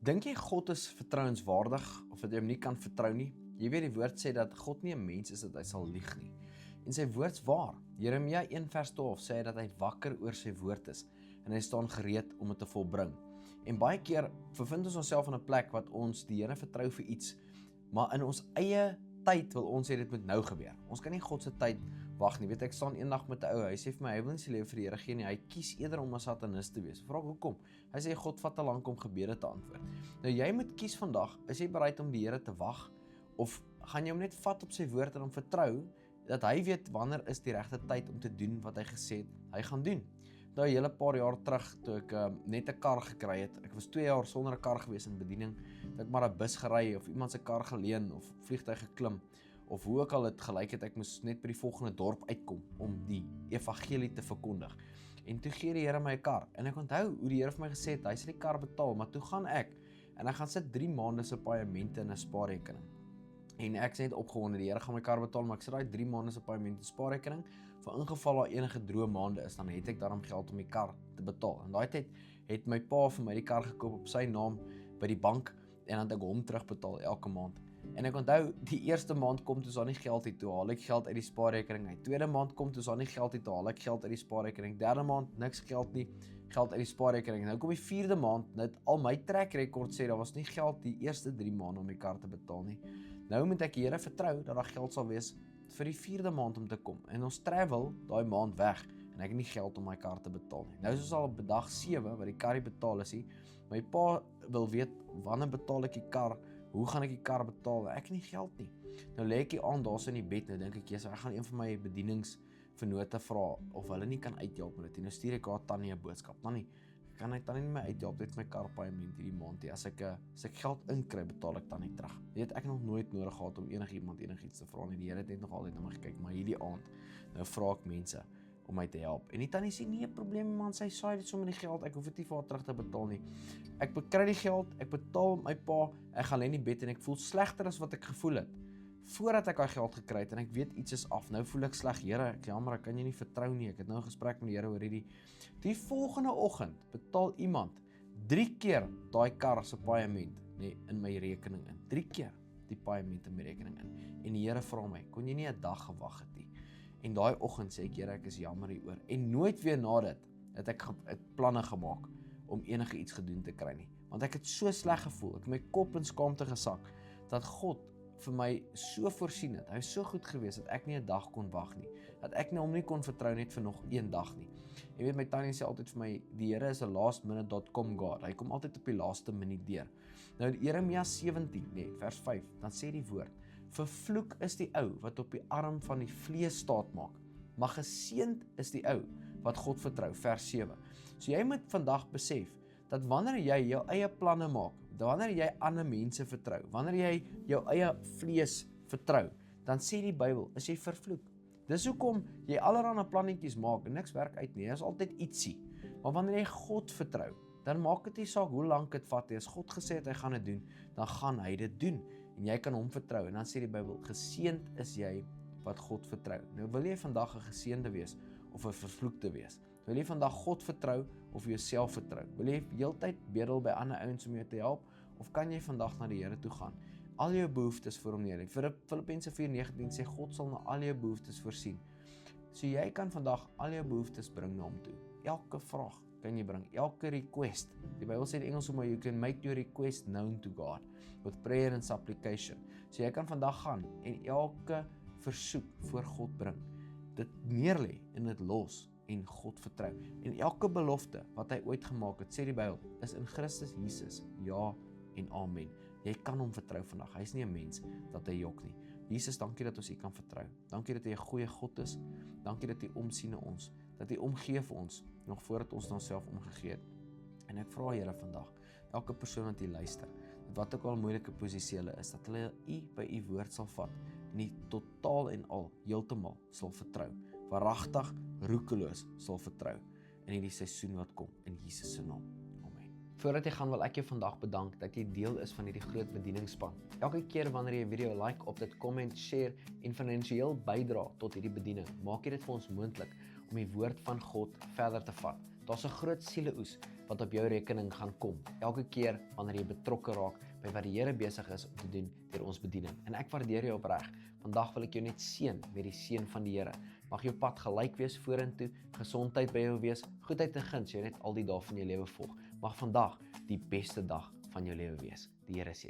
Dink jy God is vertrouenswaardig of dat jy hom nie kan vertrou nie? Jy weet die woord sê dat God nie 'n mens is dat hy sal lieg nie. En sy woord's waar. Jeremia 1:12 sê dat hy wakker oor sy woord is en hy staan gereed om dit te volbring. En baie keer bevind ons onsself in 'n plek wat ons die Here vertrou vir iets, maar in ons eie tyd wil ons hê dit moet nou gebeur. Ons kan nie God se tyd wag nie. Weet ek staan eendag met 'n ou, hy sê vir my hy wil nie sy lewe vir die Here gee nie. Hy kies eerder om 'n satanis te wees. Vra hoekom? Hy sê God vat te lank om gebede te antwoord. Nou jy moet kies vandag, is jy bereid om die Here te wag of gaan jy hom net vat op sy woord en hom vertrou dat hy weet wanneer is die regte tyd om te doen wat hy gesê het hy gaan doen. Nou 'n hele paar jaar terug toe ek net 'n kar gekry het. Ek was 2 jaar sonder 'n kar gewees in bediening. Dat ek maar 'n bus gery of iemand se kar geleen of vliegtuig geklim of hoe ook al dit gelyk het, ek moes net by die volgende dorp uitkom om die evangelie te verkondig. En toe gee die Here my 'n kar en ek onthou hoe die Here vir my gesê het, hy sal die kar betaal, maar toe gaan ek en ek gaan sit 3 maande se paemente in 'n spaarrekening. En ek sê net opgewonde, die Here gaan my kar betaal, maar ek sit daai 3 maande se paemente spaarrekening vir ingeval daar enige droë maande is, dan het ek daarom geld om die kar te betaal. En daai tyd het my pa vir my die kar gekoop op sy naam by die bank en dan het ek hom terugbetaal elke maand. En ek onthou, die eerste maand kom toe is daar nie geld uit, toe haal ek geld uit die spaarrekening uit. Tweede maand kom toe is daar nie geld uit, toe haal ek geld uit die spaarrekening. Derde maand niks geld nie, geld uit die spaarrekening. Nou kom die vierde maand, net al my track record sê daar was nie geld die eerste 3 maande om die kar te betaal nie. Nou moet ek die Here vertrou dat daar geld sal wees vir die vierde maand om te kom. En ons travel daai maand weg en ek het nie geld om my kar te betaal nie. Nou is ons al op dag 7 wat die kar nie betaal is nie. My pa wil weet wanneer betaal ek die kar? Hoe gaan ek die kar betaal? Ek het nie geld nie. Nou lê ek die aand daar so in die bed, nou dink ek, ek gaan een van my bedieningsvennote vra of hulle nie kan uithelp met dit. Nou stuur ek haar tannie 'n boodskap. Tannie, kan hy tannie nie my uithelp met my karpaaiement hierdie maand nie? As ek geld inkry, betaal ek tannie terug. Jy weet, ek het nog nooit nodig gehad om enigiets te vra nie. Die Here het net nog altyd na my gekyk, maar hierdie aand nou vra ek mense om my te help. En die tannie sê nee, probleem man, sy saai dit sommer die geld, ek hoef dit nie vir haar terug te betaal nie. Ek kry die geld, ek betaal my pa, ek gaan lê in die bed en ek voel slegter as wat ek gevoel het voordat ek daai geld gekry het en ek weet iets is af. Nou voel ek sleg, Here, jammer, ek kan jou nie vertrou nie. Ek het nou 'n gesprek met die Here oor hierdie. Die volgende oggend betaal iemand 3 keer daai kar se paaiement, in my rekening in. 3 keer die paaiement in my rekening in. En die Here vra my, kon jy nie 'n dag gewag het nie? En daai oggend sê ek, Here, ek is jammer hieroor. En nooit weer na dit het ek planne gemaak om enige iets gedoen te kry nie. Want ek het so sleg gevoel, ek het my kop in skaamte gesak, dat God vir my so voorsien het. Hy is so goed gewees dat ek nie 'n dag kon wag nie. Dat ek hom nie kon vertrou net vir nog 1 dag nie. Jy weet, my tannie sê altyd vir my, die Here is 'n lastminute.com God. Hy kom altyd op die laaste minuut deur. Nou Jeremia 17, vers 5, dan sê die woord: vervloek is die ou wat op die arm van die vlees staat maak, maar geseënd is die ou wat God vertrou, vers 7. So jy moet vandag besef dat wanneer jy jou eie planne maak, wanneer jy ander mense vertrou, wanneer jy jou eie vlees vertrou, dan sê die Bybel, is jy vervloek. Dis hoekom jy allerlei plannetjies maak en niks werk uit nie, is altyd ietsie. Maar wanneer jy God vertrou, dan maak dit nie saak hoe lank dit vat nie. As God gesê het hy gaan dit doen, dan gaan hy dit doen. En jy kan hom vertrou. En dan sê die Bybel, geseënd is jy wat God vertrou. Nou wil jy vandag 'n geseënde wees of 'n vervloekte wees? Wil jy vandag God vertrou of jouself vertrou? Wil jy heeltyd bedel by ander ouens om jou te help of kan jy vandag na die Here toe gaan? Al jou behoeftes voor hom neerlê. Filippense 4:19 sê God sal na al jou behoeftes voorsien. So jy kan vandag al jou behoeftes bring na hom toe. Elke vraag kan jy bring, elke request. Die Bybel sê in Engels you can make your request known to God with prayer and supplication. So jy kan vandag gaan en elke versoek voor God bring. Dit neerlê en dit los en God vertrou. En elke belofte wat hy ooit gemaak het, sê die Bybel, is in Christus Jesus, ja en amen. Jy kan hom vertrou vandag. Hy is nie 'n mens dat hy jok nie. Jesus, dankie dat ons U kan vertrou. Dankie dat U 'n goeie God is. Dankie dat U omsien na ons, dat U omgee vir ons nog voordat ons na onsself omgegee het. En ek vra Here vandag, elke persoon wat hier luister, dat wat ook al moeilike posisie hulle is, dat hulle U by U woord sal vat en U totaal en al heeltemal sal vertrou. Waaragtig, roekeloos sal vertrou in hierdie seisoen wat kom, in Jesus se naam. Amen. Voordat jy gaan, wil ek jou vandag bedank dat jy deel is van hierdie groot bedieningsspan. Elke keer wanneer jy 'n video like, op dit comment, share en finansiëel bydra tot hierdie bediening, maak jy dit vir ons moontlik om die woord van God verder te vat Daar's 'n groot sieleoes wat op jou rekening gaan kom, elke keer wanneer jy betrokke raak by wat die Here besig is om te doen deur ons bediening. En ek waardeer jou opreg. Vandag wil ek jou net seën met die seën van die Here. Mag jou pad gelyk wees vorentoe, gesondheid by jou wees, goedheid en guns jou net al die dae van jou lewe volg. Mag vandag die beste dag van jou lewe wees. Die Here seën.